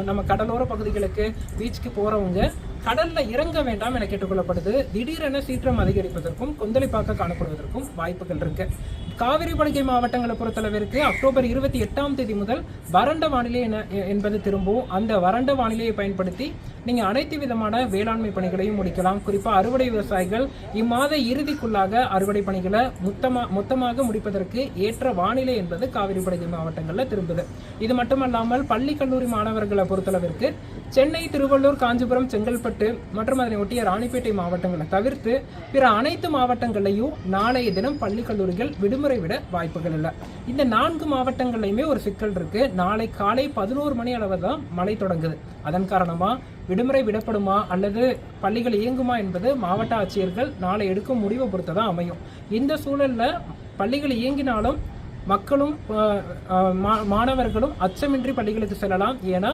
நம்ம கடலோர பகுதிகளுக்கு பீச்சுக்கு போறவங்க கடல்ல இறங்க வேண்டாம் என கேட்டுக்கொள்ளப்படுது. திடீரென சீற்றம் அதிகரிப்பதற்கும் கொந்தளிப்பாக காணப்படுவதற்கும் வாய்ப்புகள் இருக்கு. காவிரி படுகை மாவட்டங்களை பொறுத்தளவிற்கு அக்டோபர் 28 முதல் வறண்ட வானிலை என்பது திரும்பும். அந்த வறண்ட வானிலையை பயன்படுத்தி நீங்க அனைத்து விதமான வேளாண்மை பணிகளையும் முடிக்கலாம். குறிப்பா அறுவடை விவசாயிகள் இம்மாத இறுதிக்குள்ளாக அறுவடை பணிகளை மொத்தமாக முடிப்பதற்கு ஏற்ற வானிலை என்பது காவிரி படுகை மாவட்டங்கள்ல திரும்புது. இது மட்டுமல்லாமல் பள்ளி கல்லூரி மாணவர்களை பொறுத்தளவிற்கு சென்னை, திருவள்ளூர், காஞ்சிபுரம், செங்கல்பட்டு மற்றும் அதனை ஒட்டிய ராணிப்பேட்டை மாவட்டங்களை தவிர்த்து பிற அனைத்து மாவட்டங்களையும் நாளைய தினம் பள்ளி கல்லூரிகள் விடுமுறை விட வாய்ப்புகள் இல்லை. இந்த 4 மாவட்டங்கள்லையுமே ஒரு சிக்கல் இருக்கு. நாளை காலை 11 மணி அளவு தான் மழை தொடங்குது. அதன் காரணமா விடுமுறை விடப்படுமா அல்லது பள்ளிகள் இயங்குமா என்பது மாவட்ட ஆட்சியர்கள் நாளை எடுக்கும் முடிவை பொறுத்ததான் அமையும். இந்த சூழல்ல பள்ளிகள் இயங்கினாலும் மக்களும் மாணவர்களும் அச்சமின்றி பள்ளிகளுக்கு செல்லலாம். ஏன்னா